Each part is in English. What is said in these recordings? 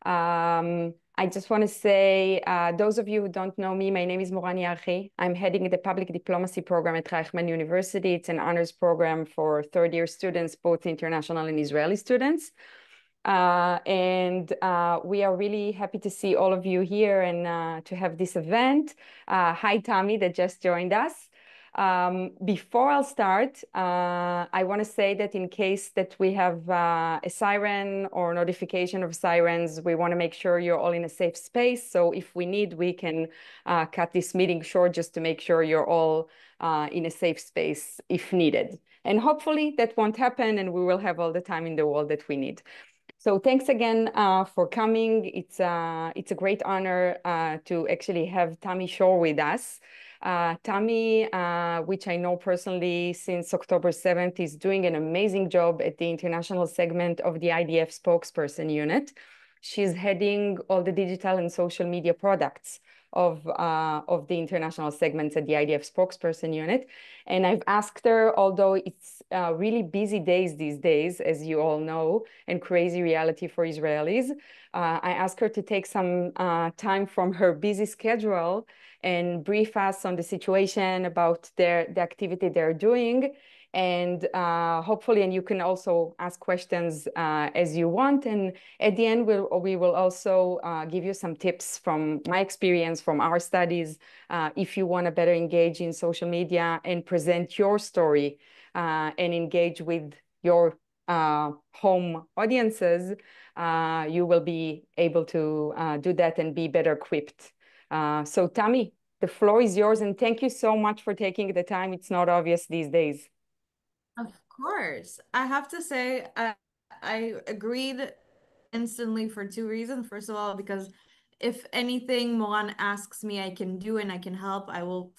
I just want to say, those of you who don't know me, my name is Morani Archi. I'm heading the public diplomacy program at Reichman University. It's an honors program for third-year students, both international and Israeli students. We are really happy to see all of you here and to have this event. Hi, Tommy, that just joined us. Before I'll start, I want to say that in case that we have a siren or notification of sirens, we want to make sure you're all in a safe space. So if we need, we can cut this meeting short just to make sure you're all in a safe space if needed. And hopefully that won't happen and we will have all the time in the world that we need. So thanks again for coming. It's a great honor to actually have Tammy Shore with us. Tammy, which I know personally since October 7th, is doing an amazing job at the international segment of the IDF spokesperson unit. She's heading all the digital and social media products of the international segments at the IDF spokesperson unit. And I've asked her, although it's really busy days these days, as you all know, and crazy reality for Israelis, I asked her to take some time from her busy schedule and brief us on the situation about the activity they're doing. And hopefully, and you can also ask questions as you want. And at the end, we will also give you some tips from my experience, from our studies, if you want to better engage in social media and present your story and engage with your home audiences, you will be able to do that and be better equipped. So Tammy, the floor is yours, and thank you so much for taking the time. It's not obvious these days. Of course. I have to say, I agreed instantly for two reasons. First of all, because if anything Moran asks me I can do and I can help, I will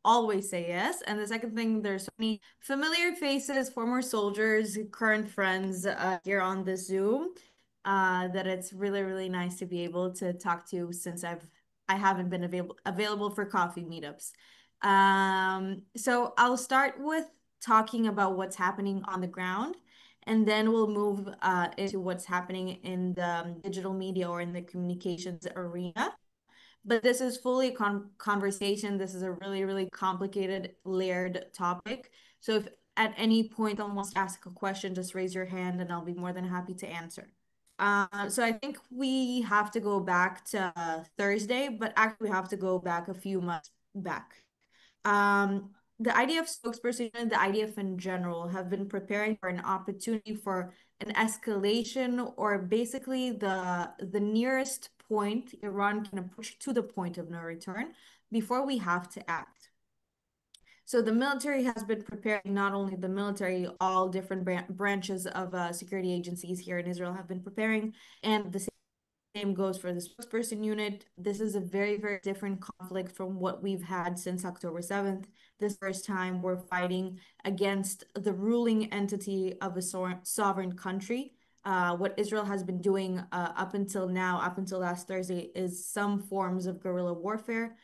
always say yes. And the second thing, there's so many familiar faces, former soldiers, current friends here on the Zoom, that it's really, really nice to be able to talk to since I haven't been available for coffee meetups. So I'll start with talking about what's happening on the ground, and then we'll move into what's happening in the digital media or in the communications arena. But this is fully a conversation. This is a really, really complicated, layered topic. So if at any point someone wants to ask a question, just raise your hand and I'll be more than happy to answer. So I think we have to go back to Thursday, but actually we have to go back a few months back. The IDF spokesperson and the IDF in general have been preparing for an opportunity for an escalation, or basically the nearest point Iran can approach to the point of no return before we have to act. So the military has been preparing, not only the military, all different branches of security agencies here in Israel have been preparing, and the same goes for the spokesperson unit. This is a very, very different conflict from what we've had since October 7th. This first time we're fighting against the ruling entity of a sovereign country. What Israel has been doing up until now, up until last Thursday, is some forms of guerrilla warfare.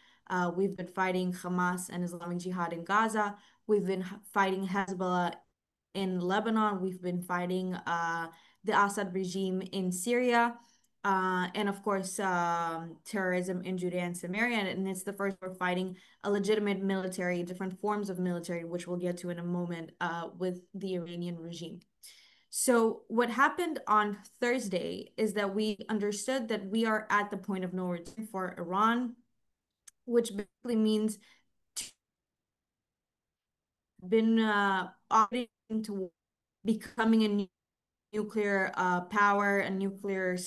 We've been fighting Hamas and Islamic Jihad in Gaza. We've been fighting Hezbollah in Lebanon. We've been fighting the Assad regime in Syria. And of course, terrorism in Judea and Samaria. And it's the first we're fighting a legitimate military, different forms of military, which we'll get to in a moment, with the Iranian regime. So what happened on Thursday is that we understood that we are at the point of no return for Iran, which basically means been operating to becoming a nuclear power, a nuclear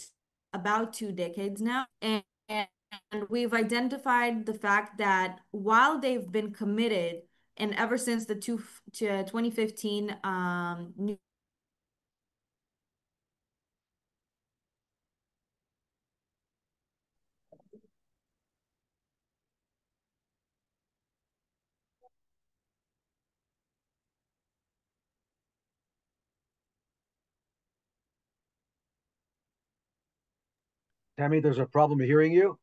about 2 decades now. And we've identified the fact that while they've been committed, and ever since the 2015 Tammy, there's a problem hearing you.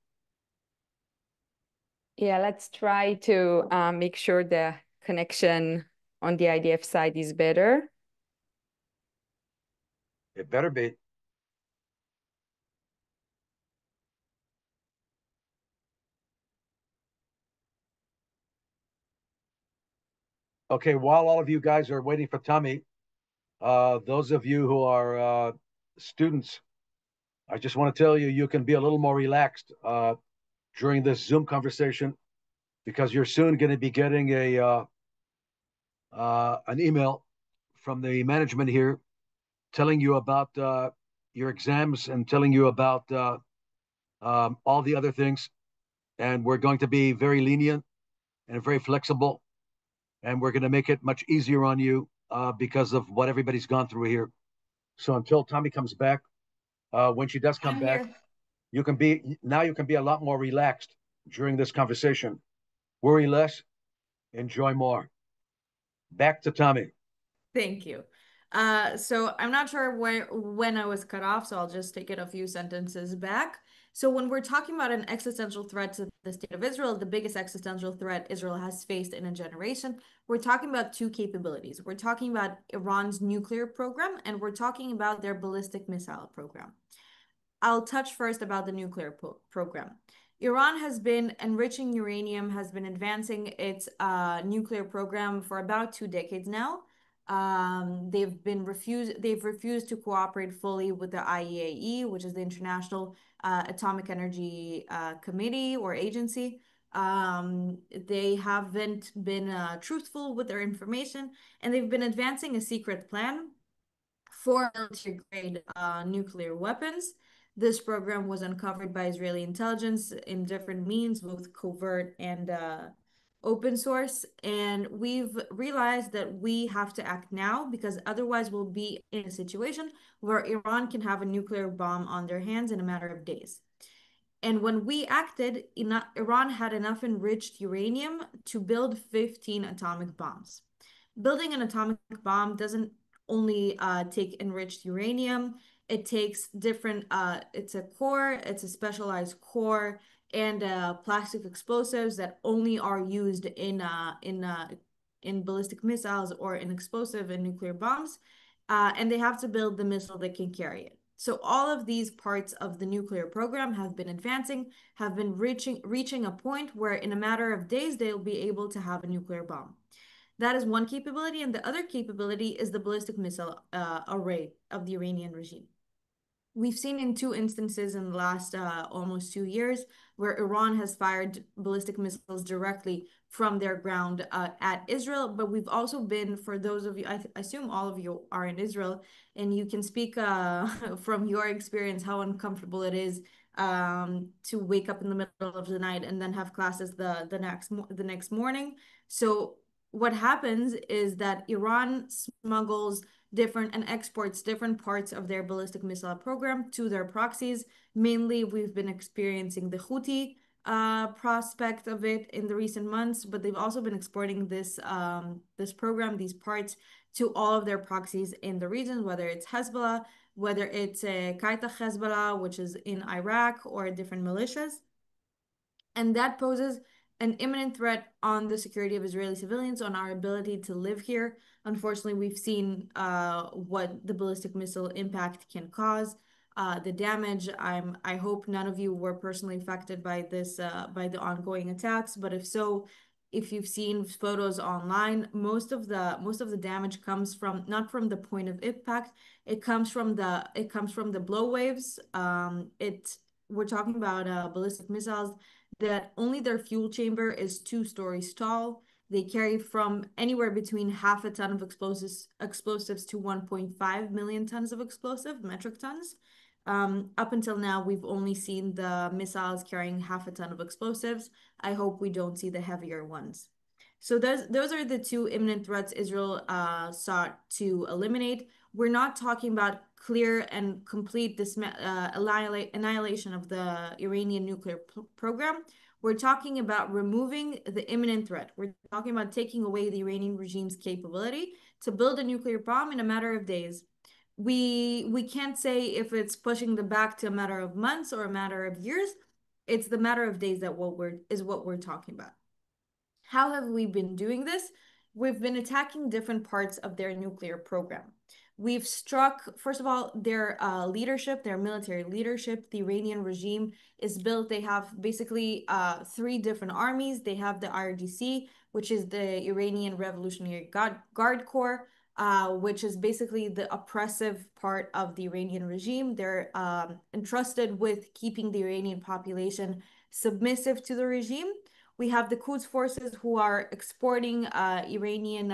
Yeah, let's try to make sure the connection on the IDF side is better. It better be. Okay, while all of you guys are waiting for Tommy, those of you who are students, I just want to tell you, you can be a little more relaxed during this Zoom conversation because you're soon going to be getting an email from the management here telling you about your exams and telling you about all the other things. And we're going to be very lenient and very flexible. And we're going to make it much easier on you because of what everybody's gone through here. So until Tommy comes back, when she does come I'm back, here. you can be a lot more relaxed during this conversation. Worry less, enjoy more. Back to Tommy. Thank you. So I'm not sure when I was cut off, so I'll just take it a few sentences back. So when we're talking about an existential threat to the state of Israel, the biggest existential threat Israel has faced in a generation, we're talking about two capabilities. We're talking about Iran's nuclear program, and we're talking about their ballistic missile program. I'll touch first about the nuclear program. Iran has been enriching uranium, has been advancing its nuclear program for about 2 decades now. They've refused to cooperate fully with the IAEA, which is the International Atomic Energy Committee or agency. They haven't been truthful with their information, and they've been advancing a secret plan for military grade nuclear weapons. This program was uncovered by Israeli intelligence in different means, both covert and open source. And we've realized that we have to act now because otherwise we'll be in a situation where Iran can have a nuclear bomb on their hands in a matter of days. And when we acted, Iran had enough enriched uranium to build 15 atomic bombs. Building an atomic bomb doesn't only take enriched uranium, it takes different, it's a core, it's a specialized core, and plastic explosives that only are used in ballistic missiles or in explosive and nuclear bombs. And they have to build the missile that can carry it. So all of these parts of the nuclear program have been advancing, have been reaching a point where in a matter of days they'll be able to have a nuclear bomb. That is one capability, and the other capability is the ballistic missile array of the Iranian regime. We've seen in two instances in the last almost 2 years where Iran has fired ballistic missiles directly from their ground at Israel. But we've also been, for those of you, I assume all of you are in Israel, and you can speak from your experience how uncomfortable it is to wake up in the middle of the night and then have classes the next morning. So what happens is that Iran smuggles different and exports different parts of their ballistic missile program to their proxies. Mainly, we've been experiencing the Houthi prospect of it in the recent months, but they've also been exporting this program, these parts, to all of their proxies in the region, whether it's Hezbollah, whether it's Qaeda Hezbollah, which is in Iraq, or different militias. And that poses an imminent threat on the security of Israeli civilians, on our ability to live here. Unfortunately, we've seen what the ballistic missile impact can cause, the damage. I hope none of you were personally affected by this, by the ongoing attacks. But if so, if you've seen photos online, most of the damage comes from not from the point of impact. It comes from the blow waves. We're talking about ballistic missiles that only their fuel chamber is 2 stories tall. They carry from anywhere between half a ton of explosives to 1.5 million tons of explosive, metric tons. Up until now, we've only seen the missiles carrying half a ton of explosives. I hope we don't see the heavier ones. So those are the two imminent threats Israel sought to eliminate. We're not talking about clear and complete annihilation of the Iranian nuclear program. We're talking about removing the imminent threat. We're talking about taking away the Iranian regime's capability to build a nuclear bomb in a matter of days. We can't say if it's pushing them back to a matter of months or a matter of years. It's the matter of days that what we're talking about. How have we been doing this? We've been attacking different parts of their nuclear program. We've struck, first of all, their leadership, their military leadership. The Iranian regime is built. They have basically 3 different armies. They have the IRGC, which is the Iranian Revolutionary Guard Corps, which is basically the oppressive part of the Iranian regime. They're entrusted with keeping the Iranian population submissive to the regime. We have the Quds forces who are exporting Iranian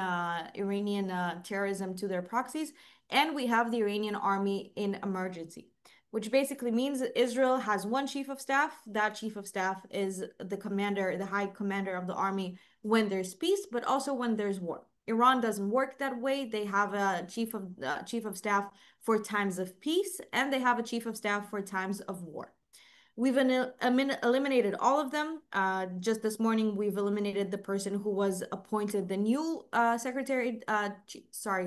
terrorism to their proxies, and we have the Iranian army in emergency, which basically means that Israel has one chief of staff. That chief of staff is the commander, the high commander of the army when there's peace, but also when there's war. Iran doesn't work that way. They have a chief of staff for times of peace, and they have a chief of staff for times of war. We've eliminated all of them. Just this morning, we've eliminated the person who was appointed the new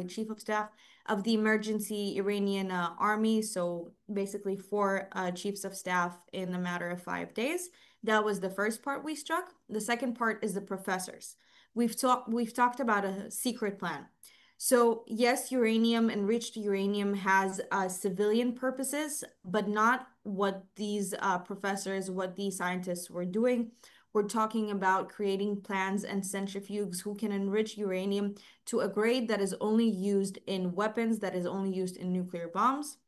chief of staff of the emergency Iranian army. So basically 4 chiefs of staff in a matter of 5 days. That was the first part we struck. The second part is the professors. We've talked about a secret plan. So yes, enriched uranium has civilian purposes, but not what these professors, what these scientists were doing. We're talking about creating plants and centrifuges who can enrich uranium to a grade that is only used in weapons, that is only used in nuclear bombs.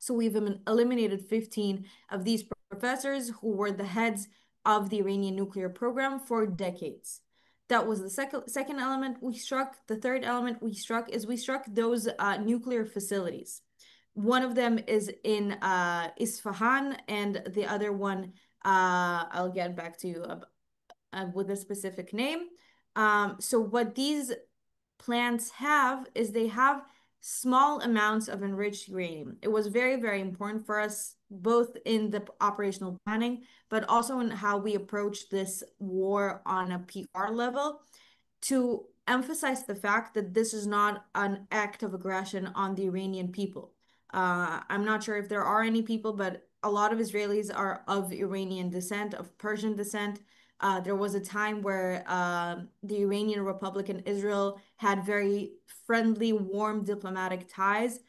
So we've eliminated 15 of these professors who were the heads of the Iranian nuclear program for decades. That was the second element we struck. The third element we struck is we struck those nuclear facilities. One of them is in Isfahan, and the other one, I'll get back to you with a specific name. So what these plants have is they have small amounts of enriched uranium. It was very, very important for us, both in the operational planning, but also in how we approach this war on a PR level, to emphasize the fact that this is not an act of aggression on the Iranian people. I'm not sure if there are any people, but a lot of Israelis are of Iranian descent, of Persian descent. There was a time where the Iranian Republic and Israel had very friendly, warm diplomatic ties.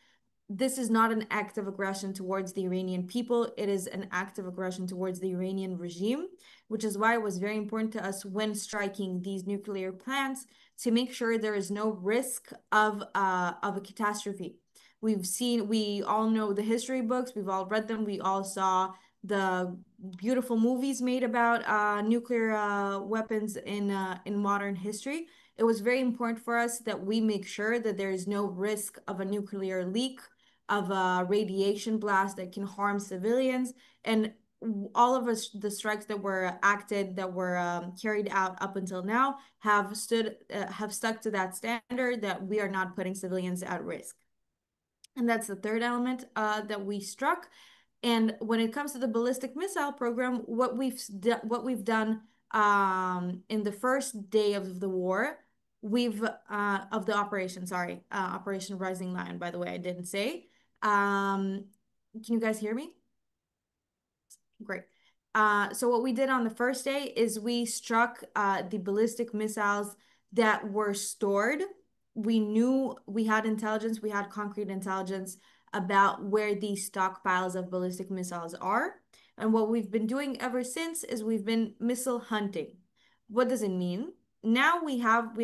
This is not an act of aggression towards the Iranian people. It is an act of aggression towards the Iranian regime, which is why it was very important to us when striking these nuclear plants to make sure there is no risk of a catastrophe. We all know the history books, we've all read them, we all saw the beautiful movies made about nuclear weapons in modern history. It was very important for us that we make sure that there is no risk of a nuclear leak, of a radiation blast that can harm civilians. And all of us, the strikes that were carried out up until now have stuck to that standard, that we are not putting civilians at risk. And that's the third element that we struck. And when it comes to the ballistic missile program, what we've done in the first day of the war, of the operation, Operation Rising Lion, by the way, I didn't say. Can you guys hear me? Great. So what we did on the first day is we struck the ballistic missiles that were stored. We knew we had intelligence, we had concrete intelligence about where these stockpiles of ballistic missiles are. And what we've been doing ever since is we've been missile hunting. What does it mean? Now we have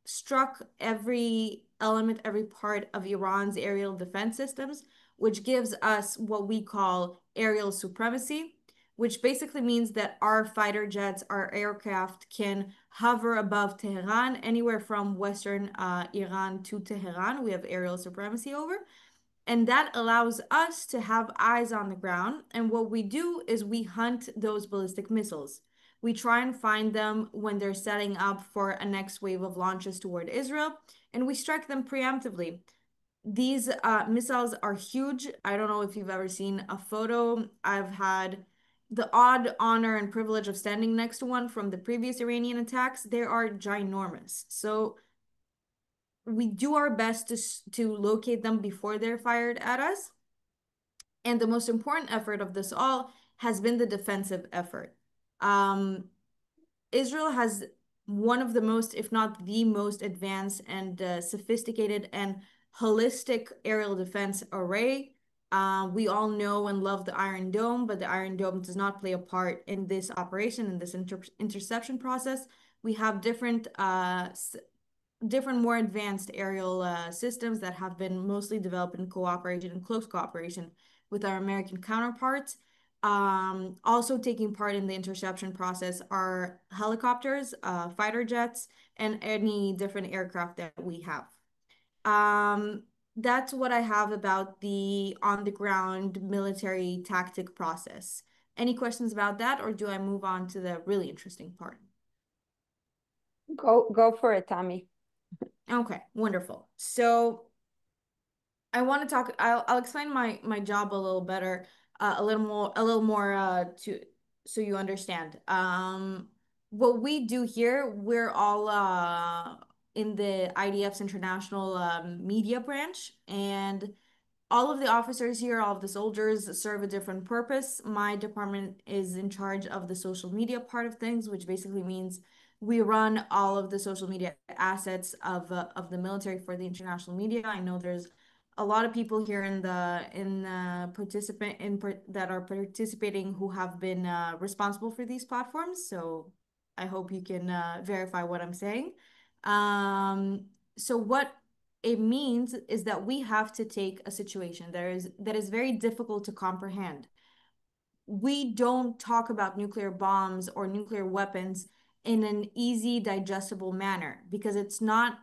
struck every element, every part of Iran's aerial defense systems, which gives us what we call aerial supremacy, which basically means that our fighter jets, our aircraft can hover above Tehran, anywhere from Western Iran to Tehran. We have aerial supremacy over. And that allows us to have eyes on the ground. And what we do is we hunt those ballistic missiles. We try and find them when they're setting up for a next wave of launches toward Israel, and we strike them preemptively. These missiles are huge. I don't know if you've ever seen a photo. I've had the odd honor and privilege of standing next to one from the previous Iranian attacks. They are ginormous. So we do our best to locate them before they're fired at us. And the most important effort of this all has been the defensive effort. Israel has one of the most, if not the most advanced and sophisticated and holistic aerial defense array. We all know and love the Iron Dome, but the Iron Dome does not play a part in this operation, in this interception process. We have different more advanced aerial systems that have been mostly developed in cooperation and close cooperation with our American counterparts. Also taking part in the interception process are helicopters, fighter jets, and any different aircraft that we have. That's what I have about the on-the-ground military tactic process. Any questions about that, or do I move on to the really interesting part? Go for it, Tammy. Okay, wonderful. So I want to talk. I'll explain my job a little better, a little more to so you understand. What we do here, we're all in the IDF's international media branch, and all of the officers here, all of the soldiers serve a different purpose. My department is in charge of the social media part of things, which basically means we run all of the social media assets of the military for the international media. I know there's a lot of people here in participant in that are participating who have been responsible for these platforms. So I hope you can verify what I'm saying. So what it means is that we have to take a situation that is very difficult to comprehend. We don't talk about nuclear bombs or nuclear weapons in an easy, digestible manner because it's not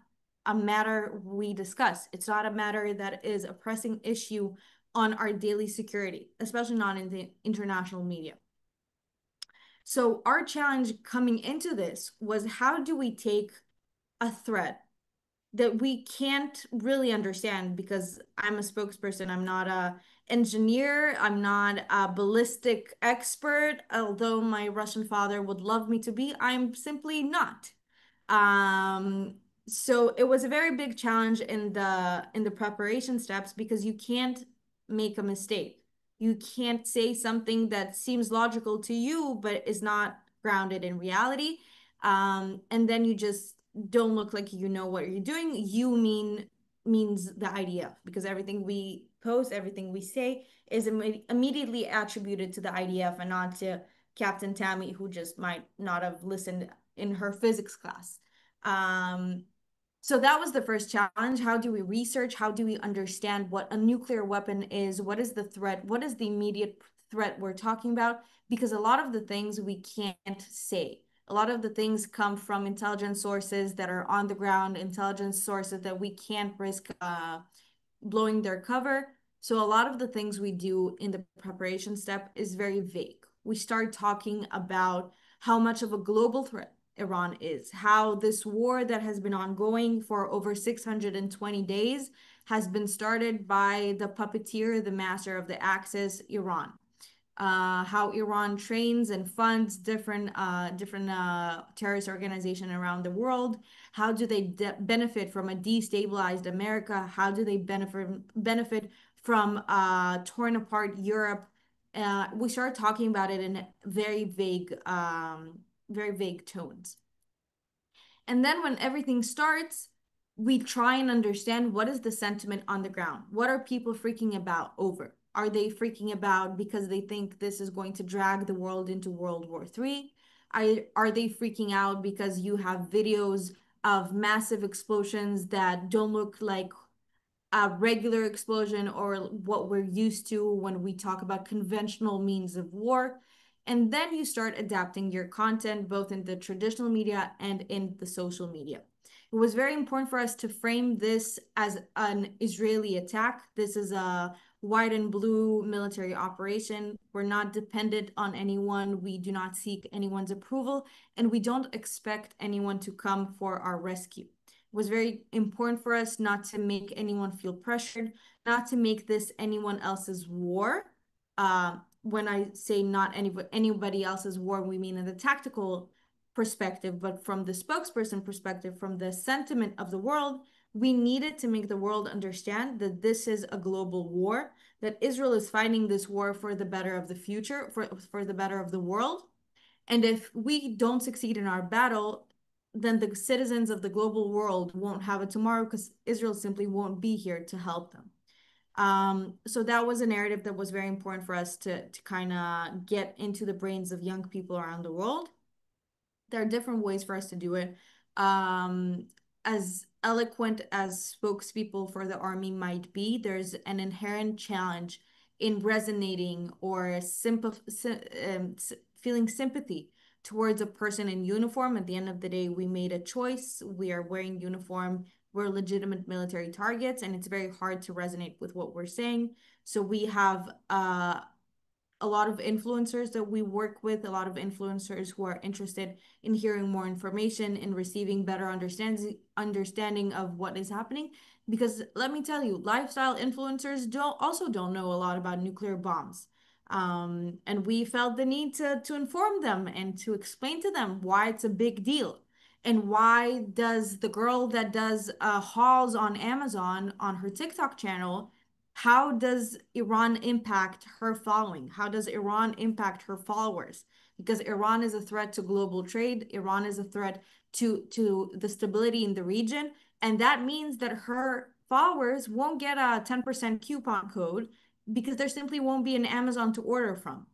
a matter we discuss. It's not a matter that is a pressing issue on our daily security, especially not in the international media. So our challenge coming into this was, how do we take a threat that we can't really understand, because I'm a spokesperson. I'm not a engineer. I'm not a ballistic expert, although my Russian father would love me to be. I'm simply not. Um, so it was a very big challenge in the preparation steps because you can't make a mistake. You can't say something that seems logical to you, but is not grounded in reality. And then you just don't look like you know what you're doing. Means the IDF, because everything we post, everything we say is immediately attributed to the IDF and not to Captain Tammy, who just might not have listened in her physics class. Um, so that was the first challenge. How do we research? How do we understand what a nuclear weapon is? What is the threat? What is the immediate threat we're talking about? Because a lot of the things we can't say. A lot of the things come from intelligence sources that are on the ground, intelligence sources that we can't risk blowing their cover. So a lot of the things we do in the preparation step is very vague. We start talking about how much of a global threat Iran is, how this war that has been ongoing for over 620 days has been started by the puppeteer, the master of the Axis, Iran. How Iran trains and funds different terrorist organizations around the world. How do they benefit from a destabilized America? How do they benefit from torn apart Europe? We start talking about it in very vague tones. And then when everything starts, we try and understand what is the sentiment on the ground. What are people freaking about over? Are they freaking about because they think this is going to drag the world into World War III? Are they freaking out because you have videos of massive explosions that don't look like a regular explosion or what we're used to when we talk about conventional means of war? And then you start adapting your content both in the traditional media and in the social media. It was very important for us to frame this as an Israeli attack. This is a white and blue military operation. We're not dependent on anyone. We do not seek anyone's approval, and we don't expect anyone to come for our rescue. It was very important for us not to make anyone feel pressured, not to make this anyone else's war. When I say not anybody else's war, we mean in the tactical perspective, but from the spokesperson perspective, from the sentiment of the world, we needed to make the world understand that this is a global war, that Israel is fighting this war for the better of the future, for the better of the world. And if we don't succeed in our battle, then the citizens of the global world won't have it tomorrow because Israel simply won't be here to help them. So that was a narrative that was very important for us to kind of get into the brains of young people around the world. There are different ways for us to do it. As eloquent as spokespeople for the army might be, there's an inherent challenge in resonating or feeling sympathy towards a person in uniform. At the end of the day, we made a choice. We are wearing uniform. We're legitimate military targets, and it's very hard to resonate with what we're saying. So we have a lot of influencers that we work with, a lot of influencers who are interested in hearing more information and receiving better understanding of what is happening. Because let me tell you, lifestyle influencers don't know a lot about nuclear bombs. And we felt the need to inform them and to explain to them why it's a big deal. And why does the girl that does hauls on Amazon on her TikTok channel, how does Iran impact her following? How does Iran impact her followers? Because Iran is a threat to global trade. Iran is a threat to the stability in the region. And that means that her followers won't get a 10% coupon code because there simply won't be an Amazon to order from.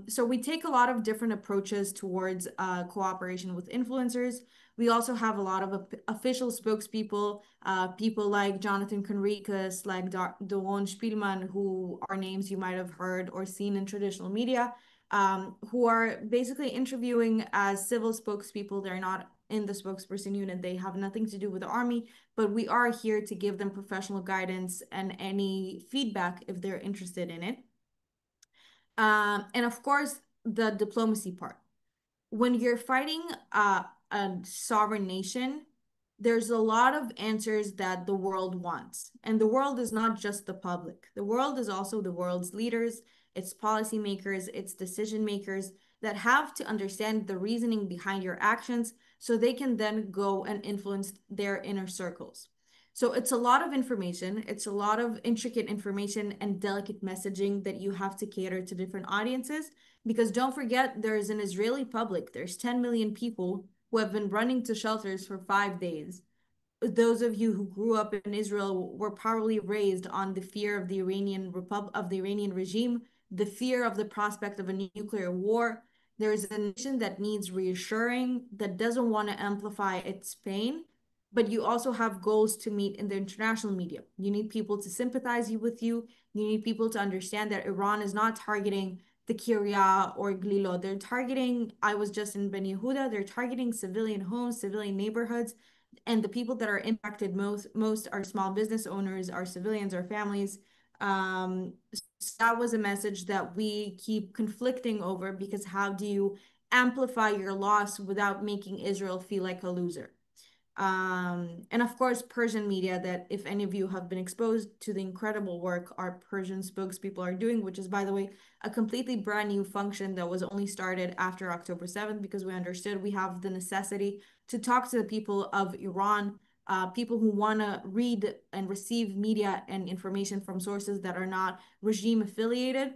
So we take a lot of different approaches towards cooperation with influencers. We also have a lot of official spokespeople, people like Jonathan Conricus, like Doron Spielman, who are names you might have heard or seen in traditional media, who are basically interviewing as civil spokespeople. They're not in the spokesperson unit. They have nothing to do with the army, but we are here to give them professional guidance and any feedback if they're interested in it. And of course, the diplomacy part. When you're fighting a sovereign nation, there's a lot of answers that the world wants. And the world is not just the public. The world is also the world's leaders, its policymakers, its decision makers that have to understand the reasoning behind your actions so they can then go and influence their inner circles. So it's a lot of information. It's a lot of intricate information and delicate messaging that you have to cater to different audiences. Because don't forget, there's an Israeli public. There's 10 million people who have been running to shelters for 5 days. Those of you who grew up in Israel were probably raised on the fear of the Iranian regime, the fear of the prospect of a nuclear war. There is a nation that needs reassuring, that doesn't want to amplify its pain, but you also have goals to meet in the international media. You need people to sympathize with you. You need people to understand that Iran is not targeting the Kiryat or Glilo. They're targeting, I was just in Ben Yehuda, they're targeting civilian homes, civilian neighborhoods, and the people that are impacted most are small business owners, are civilians, are families. So that was a message that we keep conflicting over, because how do you amplify your loss without making Israel feel like a loser? And of course, Persian media, that if any of you have been exposed to the incredible work our Persian spokespeople are doing, which is, by the way, a completely brand new function that was only started after October 7th, because we understood we have the necessity to talk to the people of Iran, people who want to read and receive media and information from sources that are not regime affiliated.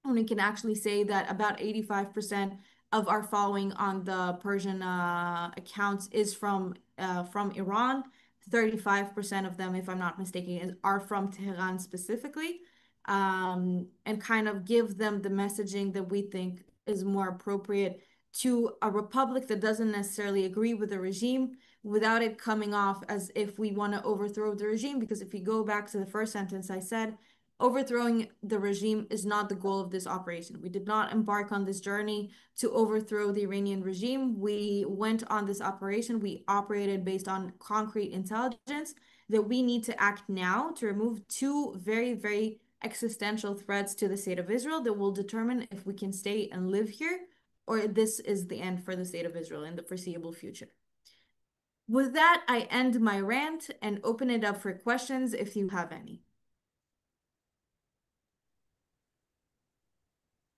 And we can actually say that about 85% of our following on the Persian accounts is from Iran. 35% of them, if I'm not mistaken, are from Tehran specifically, and kind of give them the messaging that we think is more appropriate to a republic that doesn't necessarily agree with the regime, without it coming off as if we want to overthrow the regime. Because if you go back to the first sentence I said, overthrowing the regime is not the goal of this operation. We did not embark on this journey to overthrow the Iranian regime. We went on this operation. We operated based on concrete intelligence that we need to act now to remove two very, very existential threats to the state of Israel that will determine if we can stay and live here, or this is the end for the state of Israel in the foreseeable future. With that, I end my rant and open it up for questions if you have any.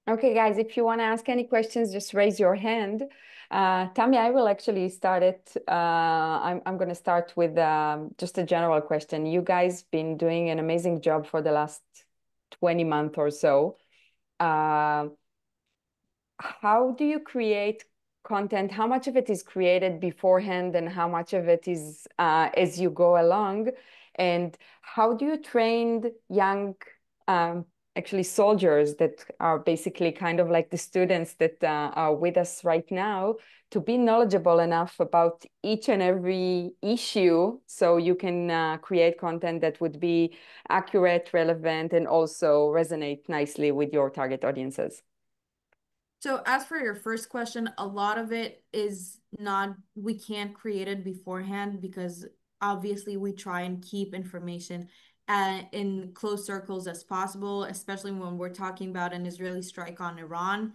Okay, guys, if you want to ask any questions, just raise your hand. Tammy, I will actually start it. I'm going to start with just a general question. You guys been doing an amazing job for the last 20 months or so. How do you create content? How much of it is created beforehand and how much of it is as you go along? And how do you train young actually soldiers that are basically kind of like the students that are with us right now, to be knowledgeable enough about each and every issue so you can create content that would be accurate, relevant, and also resonate nicely with your target audiences. So as for your first question, a lot of it is not, we can't create it beforehand because obviously we try and keep information in close circles as possible, especially when we're talking about an Israeli strike on Iran.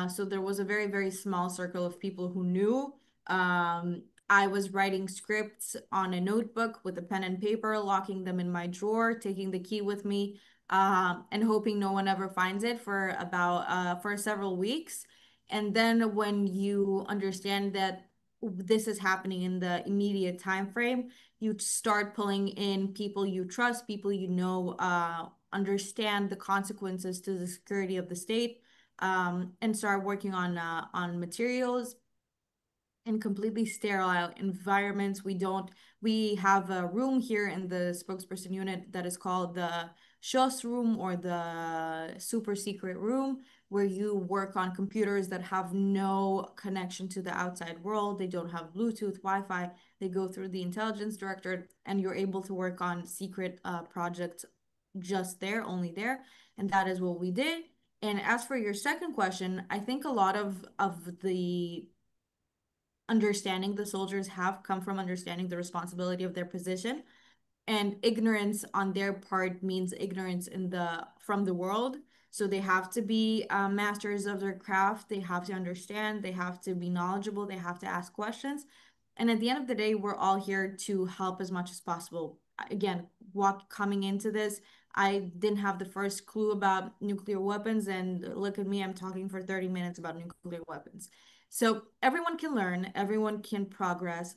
So there was a very, very small circle of people who knew. I was writing scripts on a notebook with a pen and paper, locking them in my drawer, taking the key with me, and hoping no one ever finds it for about for several weeks. And then when you understand that this is happening in the immediate time frame, you start pulling in people you trust, people you know, understand the consequences to the security of the state, and start working on materials in completely sterile environments. We have a room here in the spokesperson unit that is called the SHOS room, or the super secret room, where you work on computers that have no connection to the outside world. They don't have Bluetooth, Wi-Fi. They go through the intelligence directorate, and you're able to work on secret projects just there, only there. And that is what we did. And as for your second question, I think a lot of the understanding the soldiers have come from understanding the responsibility of their position, and ignorance on their part means ignorance in the from the world. So they have to be masters of their craft. They have to understand, they have to be knowledgeable, they have to ask questions. And at the end of the day, we're all here to help as much as possible. Again, what coming into this, I didn't have the first clue about nuclear weapons, and look at me, I'm talking for 30 minutes about nuclear weapons. So everyone can learn, everyone can progress.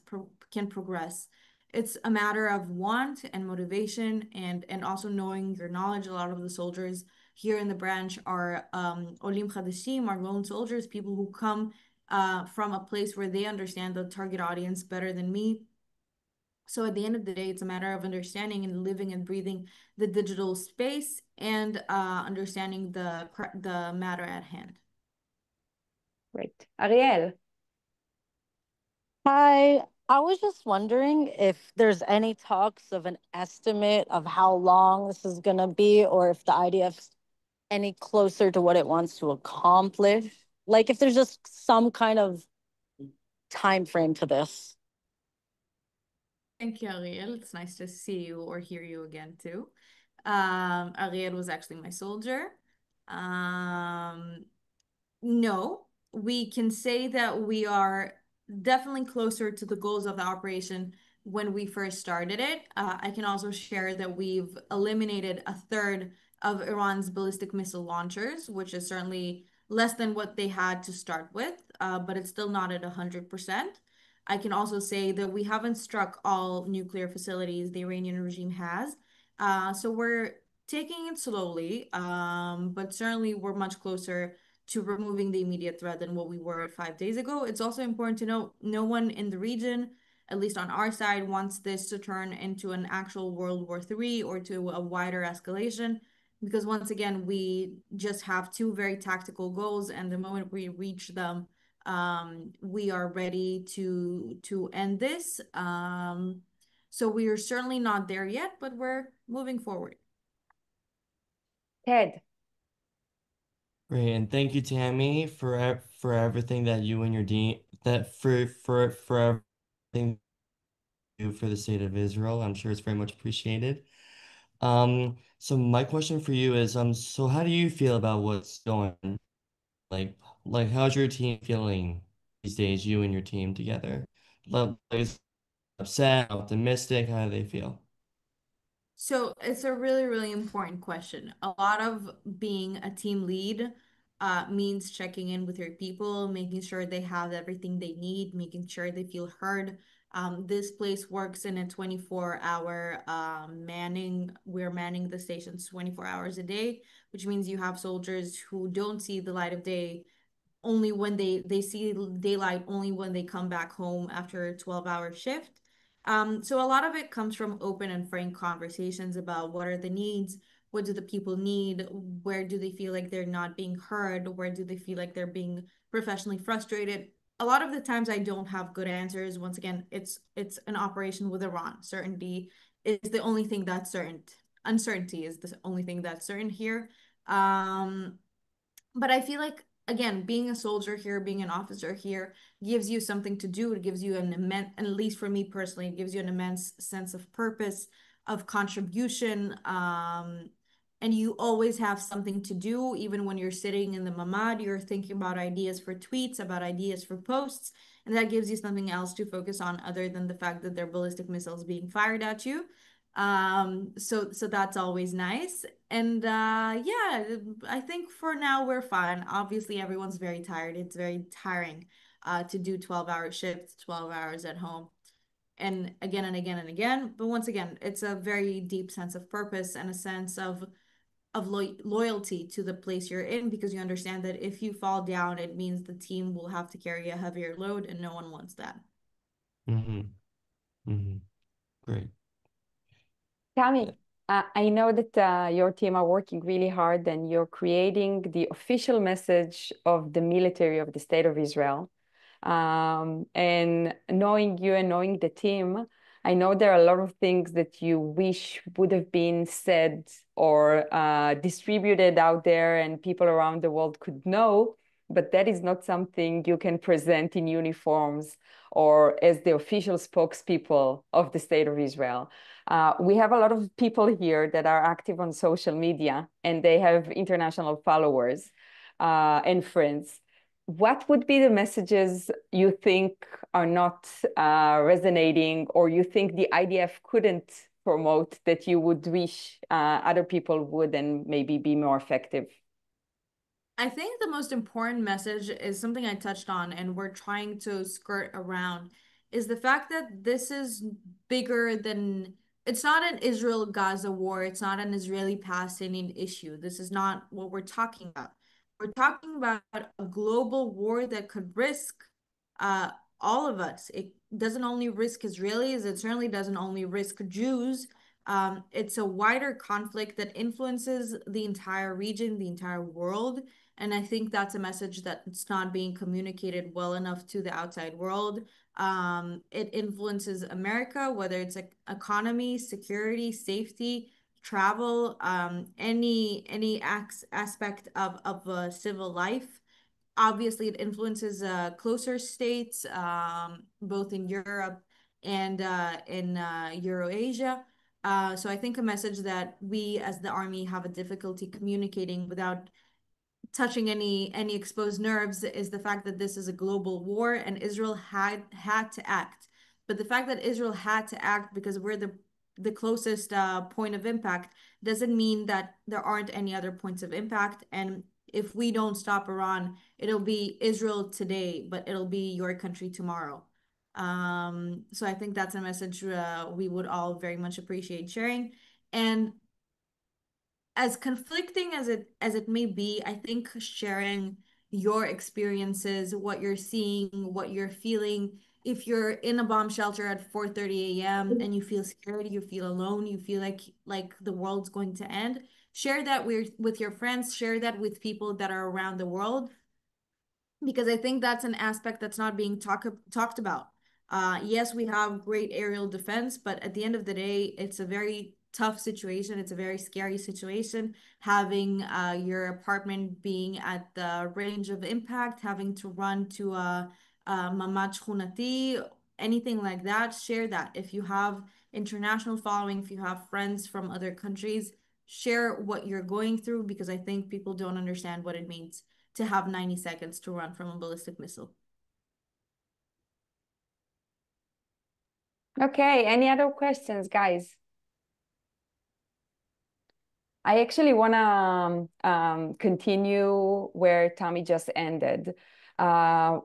It's a matter of want and motivation, and also knowing your knowledge. A lot of the soldiers here in the branch are Olim Chadashim, are lone soldiers, people who come from a place where they understand the target audience better than me. So at the end of the day, it's a matter of understanding and living and breathing the digital space, and understanding the matter at hand. Great. Ariel. Hi, I was just wondering if there's any talks of an estimate of how long this is going to be, or if the IDF's any closer to what it wants to accomplish. Like if there's just some kind of time frame to this. Thank you, Ariel. It's nice to see you or hear you again too. Ariel was actually my soldier. No, we can say that we are definitely closer to the goals of the operation when we first started it. I can also share that we've eliminated a third of Iran's ballistic missile launchers, which is certainly less than what they had to start with, but it's still not at 100%. I can also say that we haven't struck all nuclear facilities the Iranian regime has. So we're taking it slowly, but certainly we're much closer to removing the immediate threat than what we were 5 days ago. It's also important to note no one in the region, at least on our side, wants this to turn into an actual World War III or to a wider escalation. Because once again, we just have two very tactical goals, and the moment we reach them, we are ready to end this. So we are certainly not there yet, but we're moving forward. Ted. Great, and thank you, Tammy, for everything that you and your team that for everything you do for the state of Israel. I'm sure it's very much appreciated. So my question for you is, so how do you feel about what's going on? Like how's your team feeling these days, you and your team together? Is upset, optimistic? How do they feel? So it's a really, really important question. A lot of being a team lead means checking in with your people, making sure they have everything they need, making sure they feel heard. This place works in a 24-hour manning. We're manning the stations 24 hours a day, which means you have soldiers who don't see the light of day only when they see daylight only when they come back home after a 12-hour shift. So a lot of it comes from open and frank conversations about what are the needs, what do the people need, where do they feel like they're not being heard, where do they feel like they're being professionally frustrated. A lot of the times I don't have good answers. Once again, it's an operation with Iran. Certainty is the only thing that's certain. Uncertainty is the only thing that's certain here. Um, but I feel like, again, being a soldier here, being an officer here, gives you something to do. It gives you an immense, at least for me personally, it gives you an immense sense of purpose, of contribution. And you always have something to do. Even when you're sitting in the mamad, you're thinking about ideas for tweets, about ideas for posts. And that gives you something else to focus on other than the fact that there are ballistic missiles being fired at you. So that's always nice. And yeah, I think for now we're fine. Obviously, everyone's very tired. It's very tiring to do 12-hour shifts, 12 hours at home, and again and again and again. But once again, it's a very deep sense of purpose and a sense of loyalty to the place you're in, because you understand that if you fall down, it means the team will have to carry a heavier load, and no one wants that. Mm-hmm. Mm-hmm. Great. Tami, I know that your team are working really hard and you're creating the official message of the military of the State of Israel. And knowing you and knowing the team, I know there are a lot of things that you wish would have been said or distributed out there and people around the world could know, but that is not something you can present in uniforms or as the official spokespeople of the State of Israel. We have a lot of people here that are active on social media and they have international followers and friends. What would be the messages you think are not resonating or you think the IDF couldn't promote that you would wish other people would and maybe be more effective? I think the most important message is something I touched on, and we're trying to skirt around, is the fact that this is bigger than, it's not an Israel-Gaza war, it's not an Israeli-Palestinian issue. This is not what we're talking about. We're talking about a global war that could risk uh, all of us. It doesn't only risk Israelis, it certainly doesn't only risk Jews. It's a wider conflict that influences the entire region, the entire world. And I think that's a message that's not being communicated well enough to the outside world. It influences America, whether it's like economy, security, safety, travel, any aspect of civil life. Obviously, it influences closer states, both in Europe and in Eurasia. So I think a message that we as the army have a difficulty communicating without touching any exposed nerves is the fact that this is a global war and Israel had to act. But the fact that Israel had to act because we're the closest point of impact doesn't mean that there aren't any other points of impact. And if we don't stop Iran, it'll be Israel today, but it'll be your country tomorrow. So I think that's a message we would all very much appreciate sharing. And as conflicting as it may be, I think sharing your experiences, what you're seeing, what you're feeling, if you're in a bomb shelter at 4:30 a.m. and you feel scared, you feel alone, you feel like the world's going to end, share that with your friends, share that with people that are around the world, because I think that's an aspect that's not being talked about. Yes, we have great aerial defense, but at the end of the day, it's a very tough situation. It's a very scary situation. Having your apartment being at the range of impact, having to run to a mamad shchunati, anything like that, share that. If you have international following, if you have friends from other countries, share what you're going through, because I think people don't understand what it means to have 90 seconds to run from a ballistic missile. Okay, any other questions, guys? I actually want to continue where Tami just ended.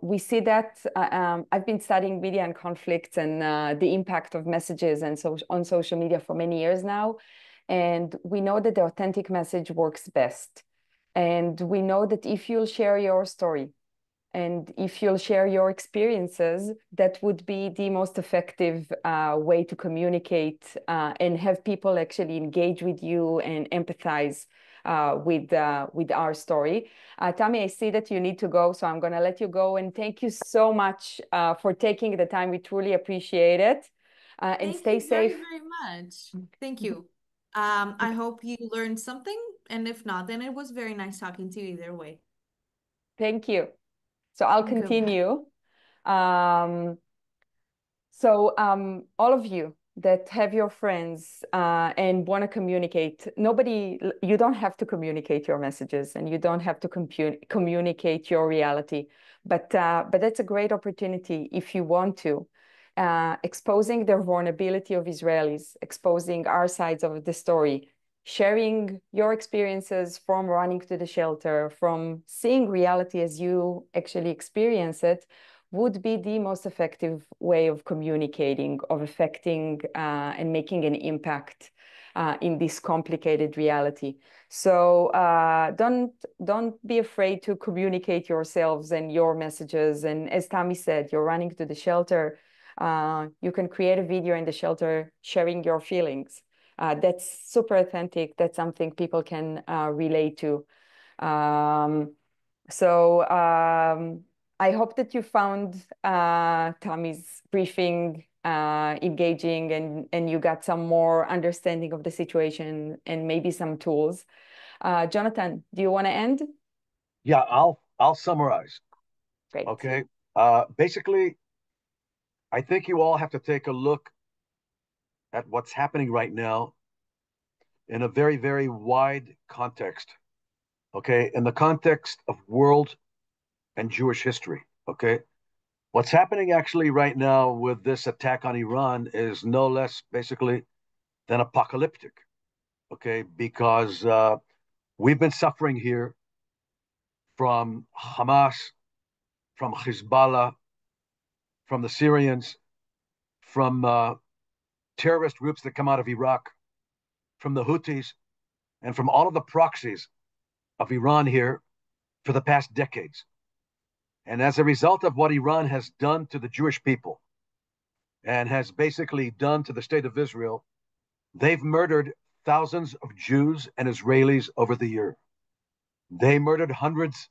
We see that I've been studying media and conflicts and the impact of messages and on social media for many years now. And we know that the authentic message works best. And we know that if you'll share your story, And if you'll share your experiences, that would be the most effective way to communicate and have people actually engage with you and empathize with our story. Tammy, I see that you need to go, so I'm going to let you go. And thank you so much for taking the time. We truly appreciate it. And stay safe. Thank you very much. Thank you. I hope you learned something, and if not, then it was very nice talking to you either way. Thank you. So I'll Goodbye. continue. All of you that have your friends and want to communicate, you don't have to communicate your messages and you don't have to communicate your reality, but that's a great opportunity if you want to. Exposing the vulnerability of Israelis, exposing our sides of the story, sharing your experiences from running to the shelter, from seeing reality as you actually experience it, would be the most effective way of communicating, of affecting and making an impact in this complicated reality. So don't be afraid to communicate yourselves and your messages. And as Tammy said, you're running to the shelter. You can create a video in the shelter sharing your feelings. That's super authentic. That's something people can relate to. I hope that you found Tammy's briefing engaging and you got some more understanding of the situation and maybe some tools. Jonathan, do you want to end? Yeah, I'll summarize. Great. Okay. Basically, I think you all have to take a look at what's happening right now in a very, very wide context. Okay, in the context of world and Jewish history. Okay, what's happening actually right now with this attack on Iran is no less basically than apocalyptic. Okay, because we've been suffering here from Hamas, from Hezbollah, from the Syrians, from terrorist groups that come out of Iraq, from the Houthis, and from all of the proxies of Iran here for the past decades. And as a result of what Iran has done to the Jewish people and has basically done to the state of Israel, they've murdered thousands of Jews and Israelis over the year. They murdered hundreds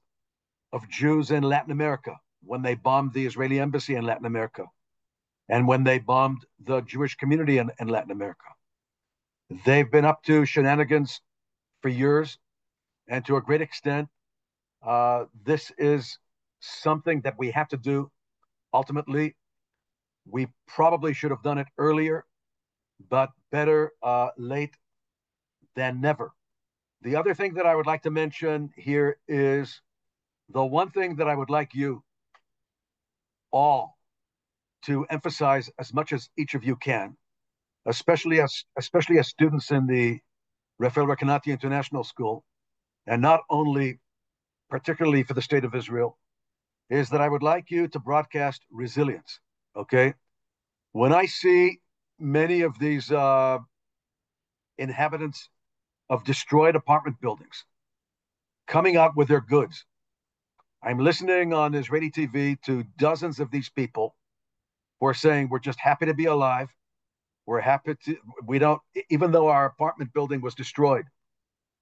of Jews in Latin America when they bombed the Israeli embassy in Latin America and when they bombed the Jewish community in Latin America. They've been up to shenanigans for years, and to a great extent, this is something that we have to do. Ultimately, we probably should have done it earlier, but better late than never. The other thing that I would like to mention here is the one thing that I would like you all to emphasize as much as each of you can, especially as students in the Rafael Recanati International School, and not only particularly for the state of Israel, is that I would like you to broadcast resilience. Okay, when I see many of these inhabitants of destroyed apartment buildings coming out with their goods, I'm listening on Israeli TV to dozens of these people who are saying, we're just happy to be alive. We're happy to, we don't, even though our apartment building was destroyed,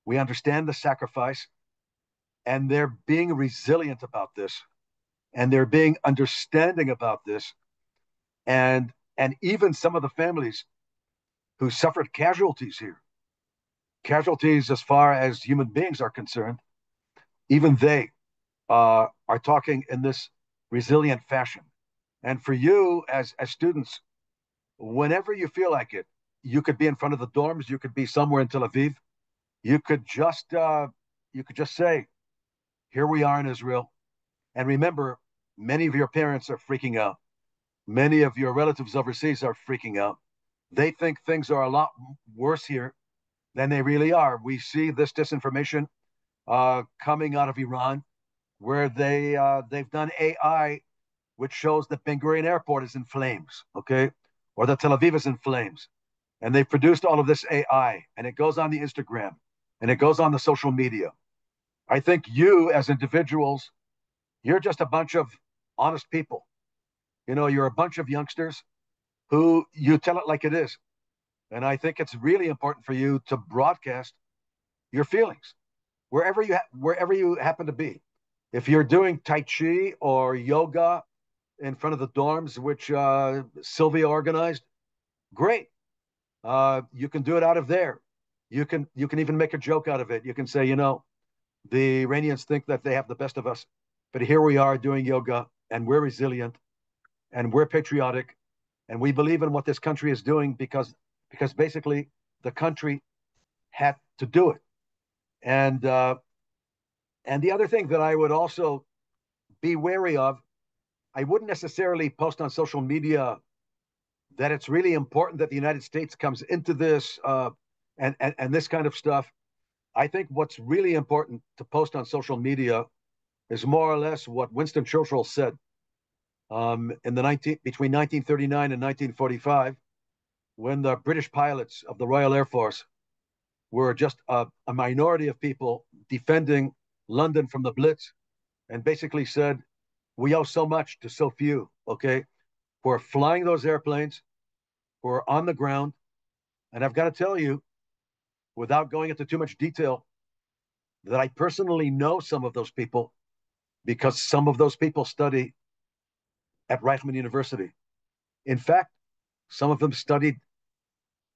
we understand the sacrifice, and they're being resilient about this, and they're being understanding about this. And even some of the families who suffered casualties here, casualties as far as human beings are concerned, even they are talking in this resilient fashion. And for you as students, whenever you feel like it, you could be in front of the dorms, you could be somewhere in Tel Aviv, you could just say, here we are in Israel. And remember, many of your parents are freaking out. Many of your relatives overseas are freaking out. They think things are a lot worse here than they really are. We see this disinformation coming out of Iran, where they've done AI, which shows that Ben Gurion Airport is in flames, okay, or that Tel Aviv is in flames, and they've produced all of this AI, and it goes on the Instagram, and it goes on the social media. I think you, as individuals, You're just a bunch of honest people. You're a bunch of youngsters who you tell it like it is. And I think it's really important for you to broadcast your feelings wherever you happen to be. If you're doing Tai Chi or yoga in front of the dorms, which Sylvia organized, great. You can do it out of there. You can even make a joke out of it. You can say, the Iranians think that they have the best of us, but here we are doing yoga, and we're resilient, and we're patriotic, and we believe in what this country is doing because basically the country had to do it. And the other thing that I would also be wary of, I wouldn't necessarily post on social media that it's really important that the United States comes into this and this kind of stuff. I think what's really important to post on social media is more or less what Winston Churchill said between 1939 and 1945, when the British pilots of the Royal Air Force were just a minority of people defending London from the Blitz, and basically said, we owe so much to so few, okay, who are flying those airplanes, who are on the ground. And I've got to tell you, without going into too much detail, that I personally know some of those people because some of those people study at Reichman University. In fact, some of them studied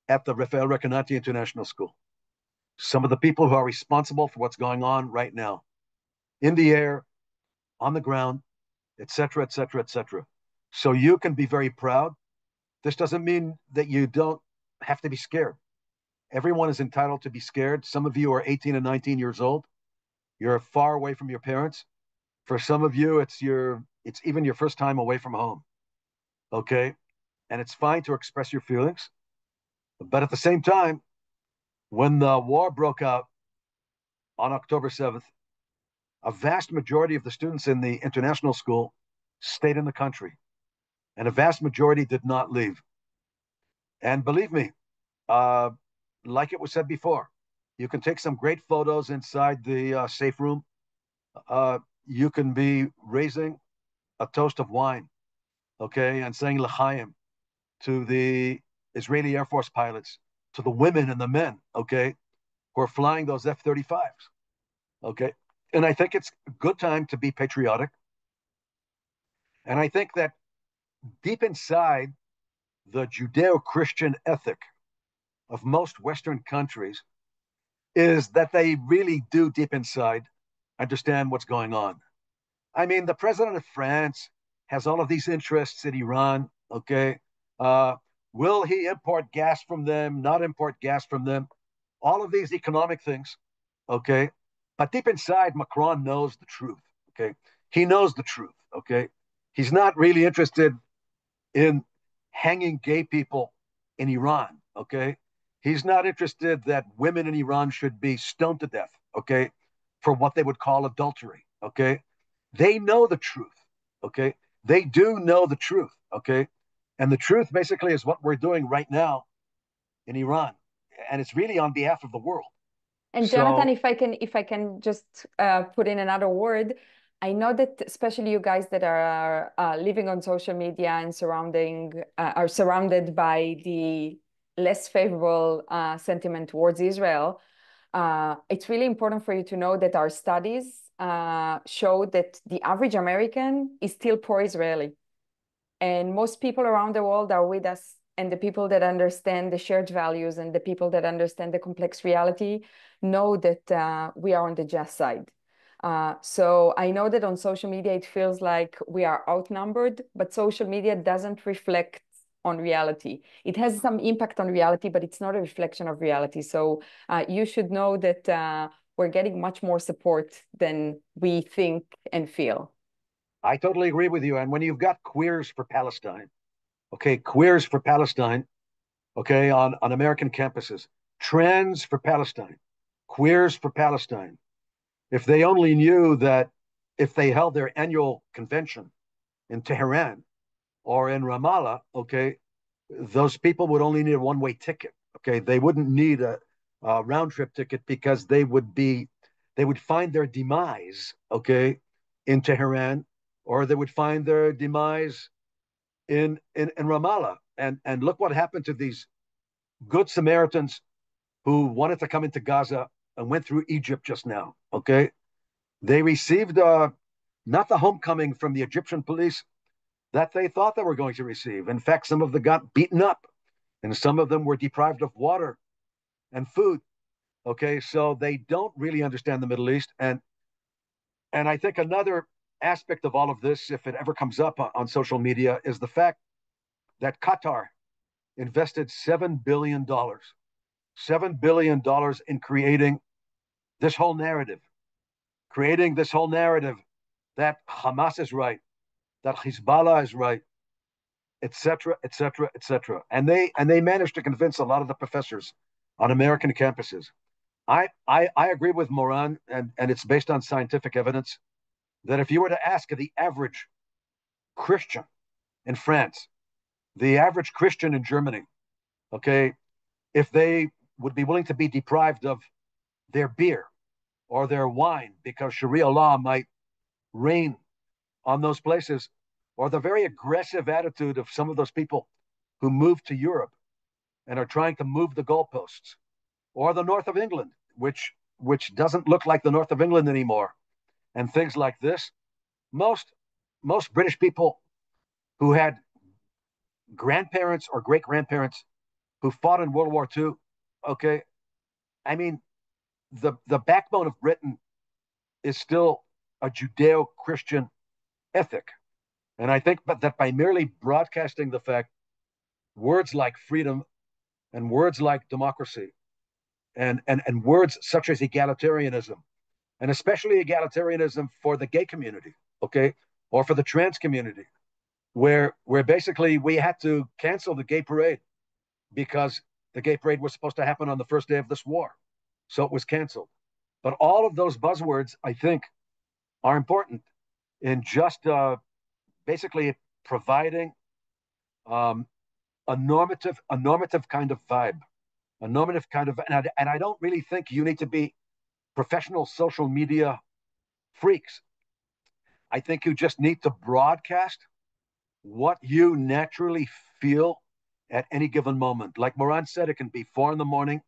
at the Rafael Recanati International School. Some of the people who are responsible for what's going on right now, in the air, on the ground, et cetera, et cetera, et cetera. So you can be very proud. This doesn't mean that you don't have to be scared. Everyone is entitled to be scared. Some of you are 18 and 19 years old. You're far away from your parents. For some of you, it's even your first time away from home. Okay? And it's fine to express your feelings. But at the same time, when the war broke out on October 7th, a vast majority of the students in the international school stayed in the country, and a vast majority did not leave. And believe me, like it was said before, you can take some great photos inside the safe room. You can be raising a toast of wine, okay, and saying l'chaim to the Israeli Air Force pilots, to the women and the men, okay, who are flying those F-35s, okay. And I think it's a good time to be patriotic. And I think that deep inside the Judeo-Christian ethic of most Western countries is that they really do deep inside understand what's going on. I mean, the president of France has all of these interests in Iran, okay? Uh, will he import gas from them, not import gas from them? All of these economic things, okay? But deep inside, Macron knows the truth, okay? He knows the truth, okay? He's not really interested in hanging gay people in Iran, okay? He's not interested that women in Iran should be stoned to death, okay, for what they would call adultery, okay? They know the truth, okay? They do know the truth, okay? And the truth basically is what we're doing right now in Iran. And it's really on behalf of the world. And Jonathan, if I can just put in another word, I know that especially you guys that are living on social media and are surrounded by the less favorable sentiment towards Israel. It's really important for you to know that our studies show that the average American is still pro-Israeli. And most people around the world are with us, and the people that understand the shared values and the people that understand the complex reality know that we are on the just side. So I know that on social media, it feels like we are outnumbered, but social media doesn't reflect on reality. It has some impact on reality, but it's not a reflection of reality. So you should know that we're getting much more support than we think and feel. I totally agree with you. And when you've got queers for Palestine, okay, queers for Palestine, okay, on American campuses, trans for Palestine, queers for Palestine. If they only knew that if they held their annual convention in Tehran or in Ramallah, okay, those people would only need a one-way ticket. Okay, they wouldn't need a round-trip ticket because they would find their demise, okay, in Tehran, or they would find their demise in Ramallah. And look what happened to these good Samaritans who wanted to come into Gaza and went through Egypt just now. Okay, they received not the homecoming from the Egyptian police that they thought they were going to receive. In fact, some of them got beaten up, and some of them were deprived of water and food. Okay, so they don't really understand the Middle East, and I think another aspect of all of this, if it ever comes up on social media, is the fact that Qatar invested $7 billion, $7 billion in this whole narrative, creating this whole narrative that Hamas is right, that Hezbollah is right, etc., etc., etc. And they managed to convince a lot of the professors on American campuses. I agree with Moran, and it's based on scientific evidence, that if you were to ask the average Christian in France, the average Christian in Germany, okay, if they would be willing to be deprived of their beer or their wine because Sharia law might reign on those places, or the very aggressive attitude of some of those people who moved to Europe and are trying to move the goalposts, or the north of England, which doesn't look like the north of England anymore, and things like this. Most most British people who had grandparents or great grandparents who fought in World War II, okay, I mean, the backbone of Britain is still a Judeo-Christian ethic. And I think that by merely broadcasting the fact, words like freedom and words like democracy and words such as egalitarianism, and especially egalitarianism for the gay community, okay, or for the trans community, where basically we had to cancel the gay parade because the gay parade was supposed to happen on the first day of this war. So it was canceled. But all of those buzzwords, I think, are important in just basically providing um, a normative kind of vibe, a normative kind of, and I don't really think you need to be professional social media freaks. I think you just need to broadcast what you naturally feel at any given moment. Like Moran said, it can be 4 in the morning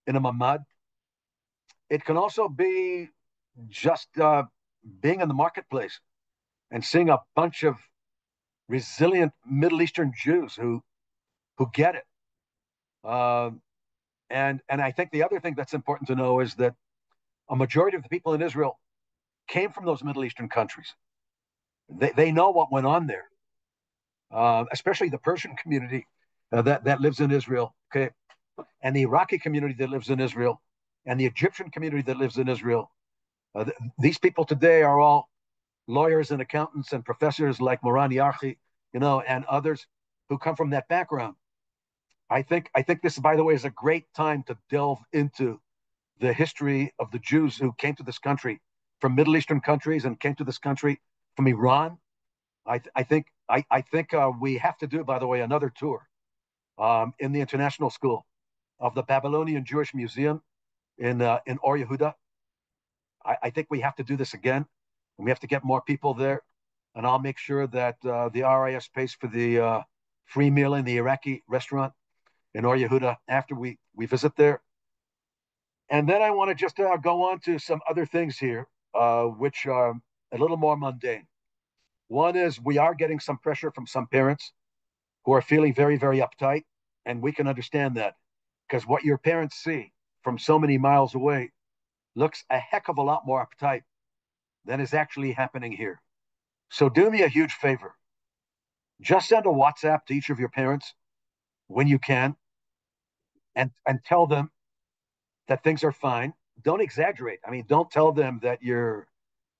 in a mamad. It can also be just being in the marketplace and seeing a bunch of resilient Middle Eastern Jews who get it. Uh, and I think the other thing that's important to know is that a majority of the people in Israel came from those Middle Eastern countries. They know what went on there, especially the Persian community that lives in Israel, okay, and the Iraqi community that lives in Israel, and the Egyptian community that lives in Israel. These people today are all lawyers and accountants and professors like Moran Yarchi, and others who come from that background. I think this, by the way, is a great time to delve into the history of the Jews who came to this country from Middle Eastern countries and came to this country from Iran. I think we have to do, by the way, another tour in the International School of the Babylonian Jewish Museum in Or Yehuda. I think we have to do this again, and we have to get more people there. And I'll make sure that the RRIS pays for the free meal in the Iraqi restaurant in Or Yehuda after we visit there. And then I want to just go on to some other things here, which are a little more mundane. One is we are getting some pressure from some parents who are feeling very, very uptight, and we can understand that because what your parents see from so many miles away looks a heck of a lot more uptight than is actually happening here. So do me a huge favor. Just send a WhatsApp to each of your parents when you can and tell them that things are fine. Don't exaggerate. I mean, don't tell them that you're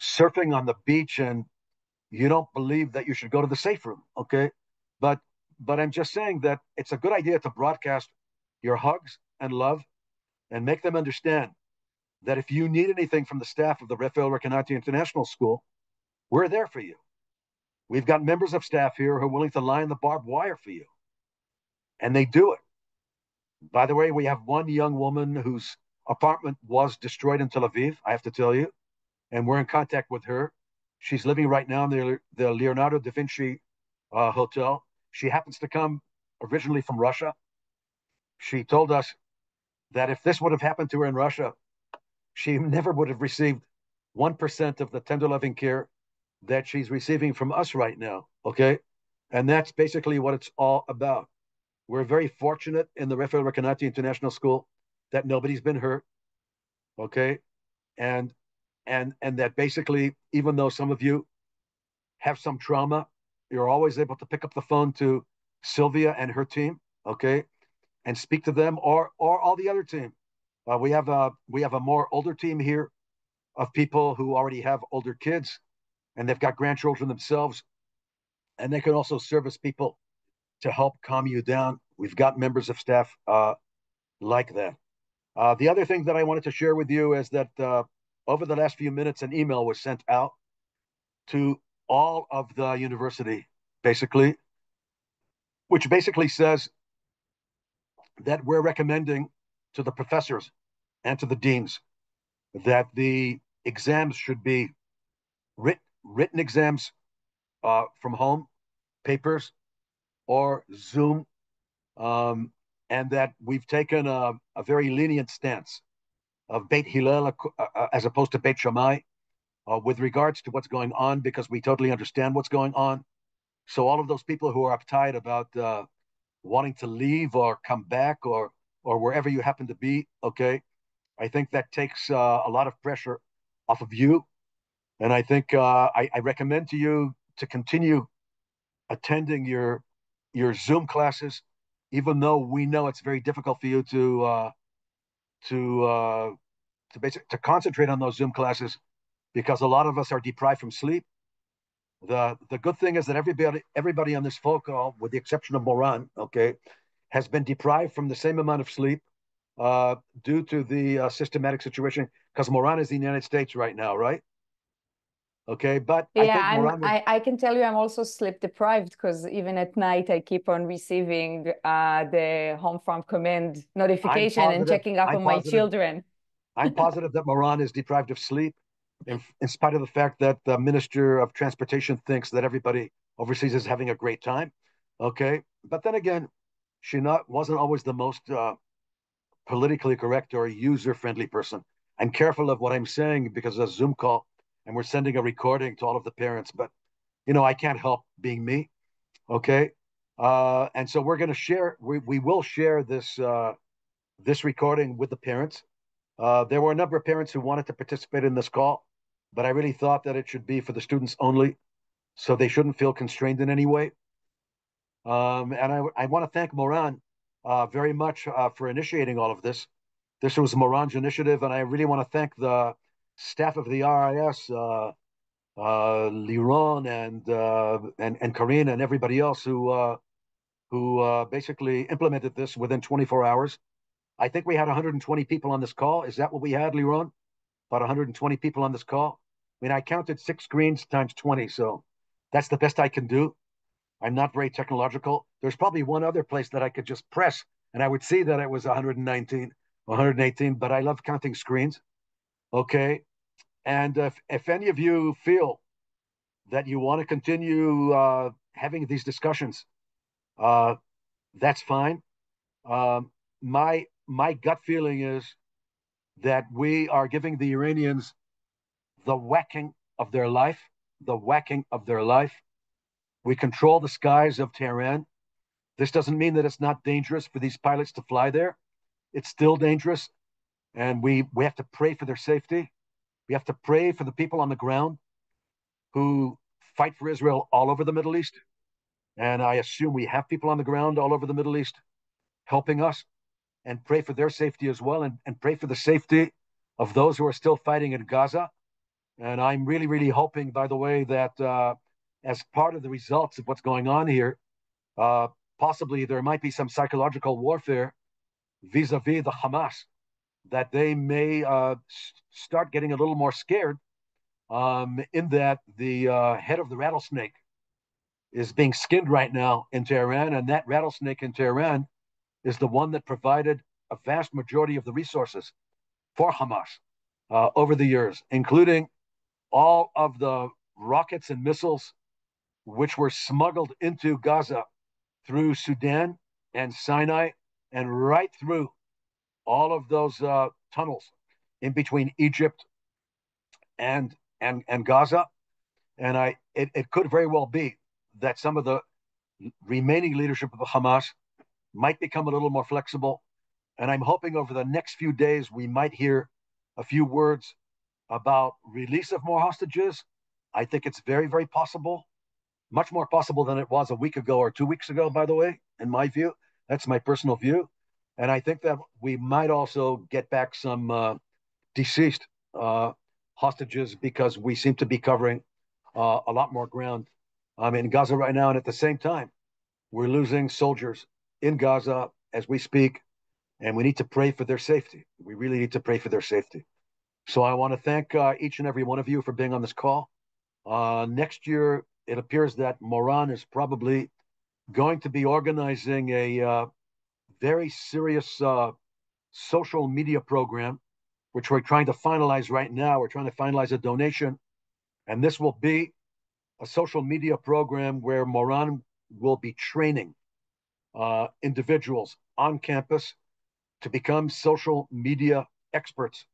surfing on the beach and you don't believe that you should go to the safe room, okay? But but I'm just saying that it's a good idea to broadcast your hugs and love and make them understand that if you need anything from the staff of the Rafael Recanati International School, we're there for you. We've got members of staff here who are willing to line the barbed wire for you. And they do it. By the way, we have one young woman whose apartment was destroyed in Tel Aviv, I have to tell you, and we're in contact with her. She's living right now in the Leonardo da Vinci Hotel. She happens to come originally from Russia. She told us that if this would have happened to her in Russia, she never would have received 1% of the tender loving care that she's receiving from us right now. Okay. And that's basically what it's all about. We're very fortunate in the Rafael Recanati International School that nobody's been hurt. Okay. And and that basically, even though some of you have some trauma, you're always able to pick up the phone to Sylvia and her team, okay, and speak to them or all the other team. We have a more older team here of people who already have older kids and they've got grandchildren themselves, and they can also service people to help calm you down. We've got members of staff like that. The other thing that I wanted to share with you is that over the last few minutes, an email was sent out to all of the university, basically, which basically says that we're recommending to the professors and to the deans that the exams should be written exams from home, papers, or Zoom, and that we've taken a very lenient stance of Beit Hillel as opposed to Beit Shammai with regards to what's going on, because we totally understand what's going on. So all of those people who are uptight about wanting to leave or come back or wherever you happen to be, okay, I think that takes a lot of pressure off of you. And I think I recommend to you to continue attending your Zoom classes, even though we know it's very difficult for you to uh, to concentrate on those Zoom classes because a lot of us are deprived from sleep. The good thing is that everybody on this phone call, with the exception of Moran, okay, has been deprived from the same amount of sleep due to the systematic situation. Because Moran is in the United States right now, right? Okay, but I Yeah, think Moran was. I can tell you I'm also sleep deprived because even at night I keep on receiving the home from command notification and checking up on my children. I'm positive that Moran is deprived of sleep, in spite of the fact that the Minister of Transportation thinks that everybody overseas is having a great time. Okay, but then again, she wasn't always the most politically correct or user-friendly person. I'm careful of what I'm saying because it's a Zoom call and we're sending a recording to all of the parents, but I can't help being me. Okay. And so we're going to share, we will share this recording with the parents. There were a number of parents who wanted to participate in this call, but I really thought that it should be for the students only, so they shouldn't feel constrained in any way. And I want to thank Moran very much for initiating all of this. This was Moran's initiative, and I really want to thank the staff of the RRIS, Liron and Karina and everybody else who basically implemented this within 24 hours. I think we had 120 people on this call. Is that what we had, Liron? About 120 people on this call. I mean, I counted 6 screens times 20, so that's the best I can do. I'm not very technological. There's probably one other place that I could just press and I would see that it was 119 or 118, but I love counting screens. Okay. And if any of you feel that you want to continue having these discussions, that's fine. My gut feeling is that we are giving the Iranians the whacking of their life, the whacking of their life. We control the skies of Tehran. This doesn't mean that it's not dangerous for these pilots to fly there. It's still dangerous, and we have to pray for their safety. We have to pray for the people on the ground who fight for Israel all over the Middle East. And I assume we have people on the ground all over the Middle East helping us, and pray for their safety as well, and pray for the safety of those who are still fighting in Gaza. And I'm really, really hoping, by the way, that as part of the results of what's going on here, possibly there might be some psychological warfare vis-a-vis the Hamas, that they may start getting a little more scared, in that the head of the rattlesnake is being skinned right now in Tehran, and that rattlesnake in Tehran is the one that provided a vast majority of the resources for Hamas over the years, including all of the rockets and missiles which were smuggled into Gaza through Sudan and Sinai and right through all of those tunnels in between Egypt and Gaza. And it could very well be that some of the remaining leadership of Hamas might become a little more flexible. And I'm hoping over the next few days we might hear a few words about release of more hostages. I think it's very, very possible, much more possible than it was a week ago or 2 weeks ago, by the way, in my view. That's my personal view. And I think that we might also get back some deceased hostages because we seem to be covering a lot more ground in Gaza right now. And at the same time, we're losing soldiers in Gaza as we speak, and we need to pray for their safety. We really need to pray for their safety. So I want to thank each and every one of you for being on this call. Next year, it appears that Moran is probably going to be organizing a very serious social media program, which we're trying to finalize right now. We're trying to finalize a donation, and this will be a social media program where Moran will be training individuals on campus to become social media experts,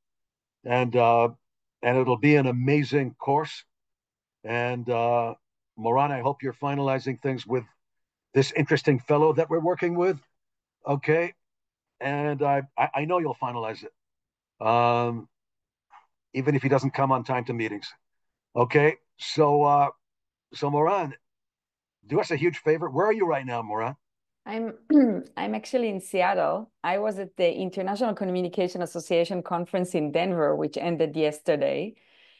and it'll be an amazing course. And Moran, I hope you're finalizing things with this interesting fellow that we're working with. Okay, and I know you'll finalize it, even if he doesn't come on time to meetings. Okay, so Moran, do us a huge favor. Where are you right now, Moran? I'm I'm actually in Seattle. I was at the International Communication Association conference in Denver, which ended yesterday.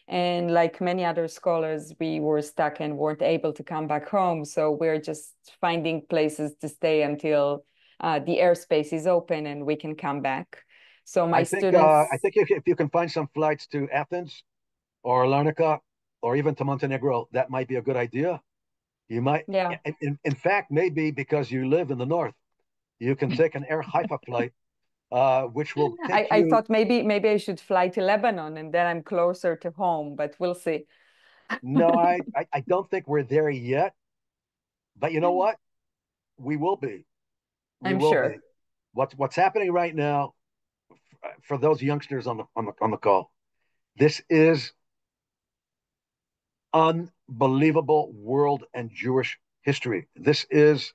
And like many other scholars, we were stuck and weren't able to come back home. So we're just finding places to stay until the airspace is open and we can come back. So my students, I think if you can find some flights to Athens or Larnaca or even to Montenegro, that might be a good idea. You might, yeah. in fact, maybe because you live in the north, you can take an Air Haifa flight, which will take I you. thought maybe I should fly to Lebanon and then I'm closer to home, but we'll see. No, I don't think we're there yet. But you know what? We will be. We I'm will be. sure. What's happening right now for those youngsters on the call? This is unbelievable world and Jewish history. This is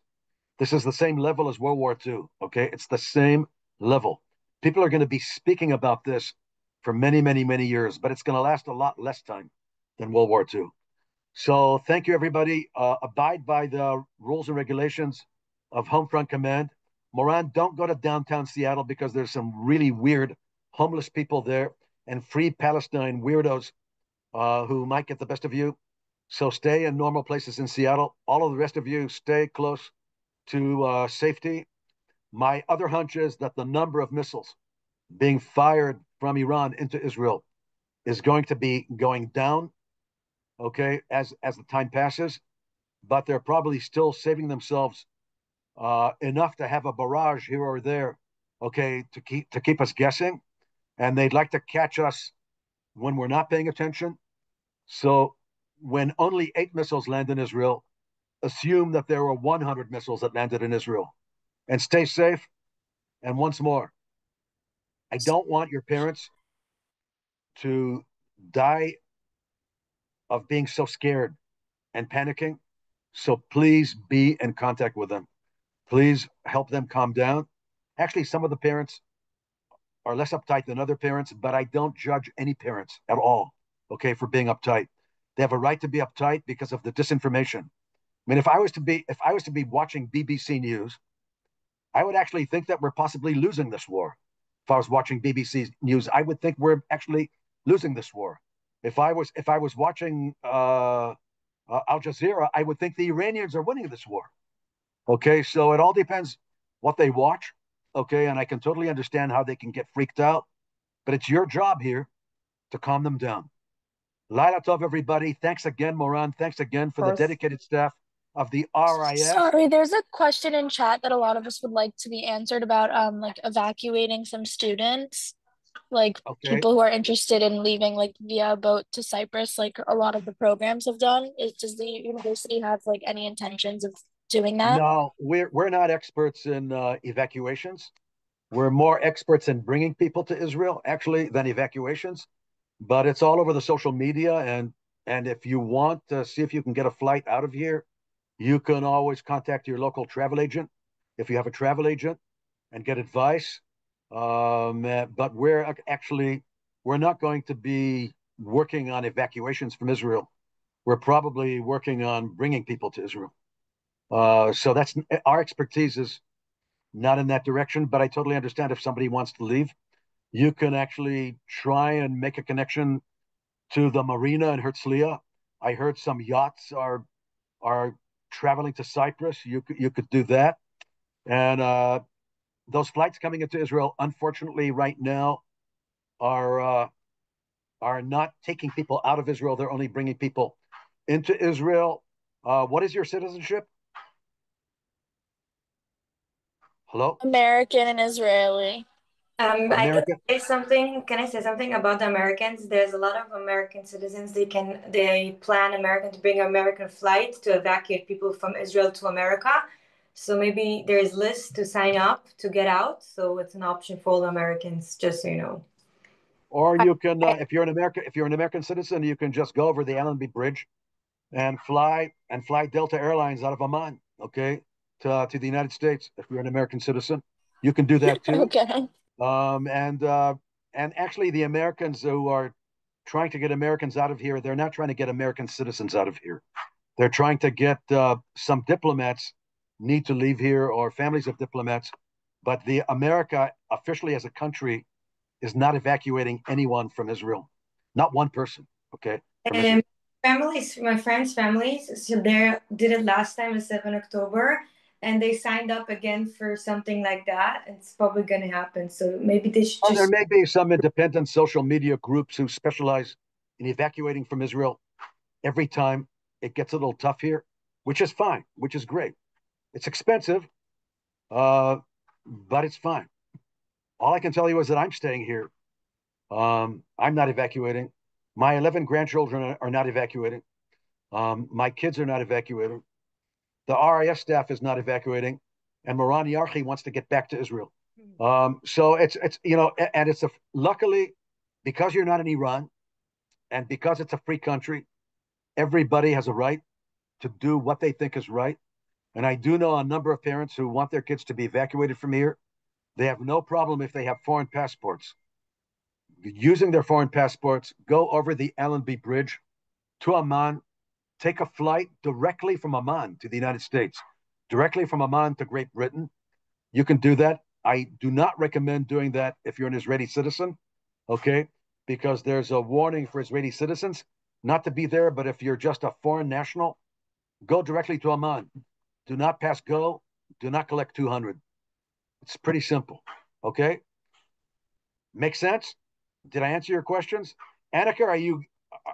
the same level as World War II. Okay, it's the same level. People are going to be speaking about this for many, many, many years, but it's going to last a lot less time than World War II. So thank you, everybody. Abide by the rules and regulations of Homefront Command. Moran, don't go to downtown Seattle because there's some really weird homeless people there and free Palestine weirdos who might get the best of you. So stay in normal places in Seattle. All of the rest of you stay close to safety. My other hunch is that the number of missiles being fired from Iran into Israel is going to be going down, okay, as the time passes, but they're probably still saving themselves enough to have a barrage here or there, okay, to keep us guessing, and they'd like to catch us when we're not paying attention. So when only 8 missiles land in Israel, assume that there were 100 missiles that landed in Israel, and stay safe. And once more, I don't want your parents to die of being so scared and panicking. So please be in contact with them. Please help them calm down. Actually, some of the parents are less uptight than other parents, but I don't judge any parents at all, okay, for being uptight. They have a right to be uptight because of the disinformation. I mean, if I was to be watching BBC News, I would actually think that we're possibly losing this war. If I was watching BBC News, I would think we're actually losing this war. If I was watching Al Jazeera, I would think the Iranians are winning this war. Okay, so it all depends what they watch. Okay, and I can totally understand how they can get freaked out, but it's your job here to calm them down. Laila Tov, everybody. Thanks again, Moran. Thanks again for the dedicated staff of the RRIS. Sorry, there's a question in chat that a lot of us would like to be answered about like evacuating some students. like Okay. people who are interested in leaving like via boat to Cyprus, like a lot of the programs have done. Does the university have like any intentions of doing that? No, we're not experts in evacuations. We're more experts in bringing people to Israel, actually, than evacuations. But it's all over the social media, and if you want to see if you can get a flight out of here, you can always contact your local travel agent if you have a travel agent and get advice. But we're not going to be working on evacuations from Israel. We're probably working on bringing people to Israel. So that's our expertise is not in that direction. But I totally understand if somebody wants to leave, you can actually try and make a connection to the marina in Herzliya. I heard some yachts are traveling to Cyprus. You could do that, and those flights coming into Israel, unfortunately, right now are not taking people out of Israel. They're only bringing people into Israel. What is your citizenship? Hello, American and Israeli. I can American. say something. Can I say something about the Americans? There's a lot of American citizens. They plan American to bring American flight to evacuate people from Israel to America. So maybe there's lists to sign up to get out. So it's an option for all Americans, just so you know. Or you can, if you're an American citizen, you can just go over the Allenby Bridge and fly Delta Airlines out of Amman, okay, to the United States. If you're an American citizen, you can do that too. Okay. Um, and uh, and actually, the Americans who are trying to get Americans out of here, they're not trying to get American citizens out of here. They're trying to get some diplomats need to leave here or families of diplomats, but the America officially as a country is not evacuating anyone from Israel, not one person. Okay, from Israel. Families, my friends' families, so they did it last time on 7 October, and they signed up again for something like that. It's probably going to happen. So maybe they should Or there just. may be some independent social media groups who specialize in evacuating from Israel. Every time it gets a little tough here, which is fine, which is great. It's expensive, but it's fine. All I can tell you is that I'm staying here. I'm not evacuating. My 11 grandchildren are not evacuating. My kids are not evacuating. The RRIS staff is not evacuating, and Moran Yarchi wants to get back to Israel. So it's and it's luckily because you're not in Iran, and because it's a free country, everybody has a right to do what they think is right. And I do know a number of parents who want their kids to be evacuated from here. They have no problem if they have foreign passports. Using their foreign passports, go over the Allenby Bridge to Amman, take a flight directly from Amman to the United States, directly from Amman to Great Britain. You can do that. I do not recommend doing that if you're an Israeli citizen, okay? Because there's a warning for Israeli citizens not to be there, but if you're just a foreign national, go directly to Amman. Do not pass go. Do not collect 200. It's pretty simple, okay? Make sense? Did I answer your questions? Annika,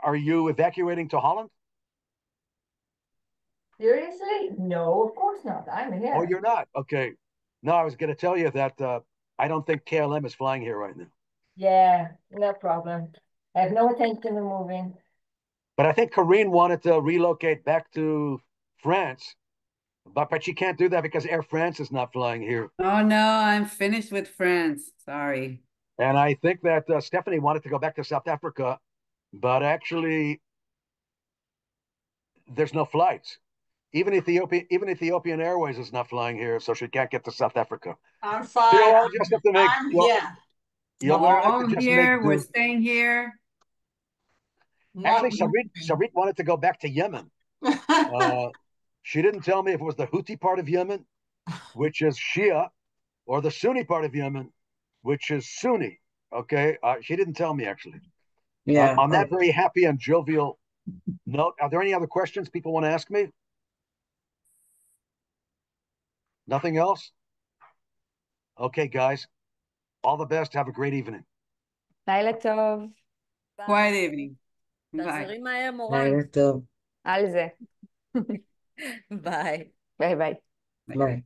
are you evacuating to Holland? Seriously? No, of course not. I'm here. Oh, you're not? Okay. No, I was going to tell you that I don't think KLM is flying here right now. Yeah, no problem. I have no intention of moving. But I think Corinne wanted to relocate back to France, but she can't do that because Air France is not flying here. Oh no, I'm finished with France. Sorry. And I think that Stephanie wanted to go back to South Africa, but actually there's no flights. Even Ethiopian Airways is not flying here, so she can't get to South Africa. I'm So fine. you'll all just have to make. We're Have to all just here. make We're do. staying here. Actually, Sarit wanted to go back to Yemen. She didn't tell me if it was the Houthi part of Yemen, which is Shia, or the Sunni part of Yemen, which is Sunni. Okay, she didn't tell me actually. Yeah. On that very happy and jovial note, are there any other questions people want to ask me? Nothing else? Okay, guys. All the best. Have a great evening. לילה טוב. Quiet evening. Bye. תחזרי מהר, מורן. על זה. ביי. ביי ביי. Bye.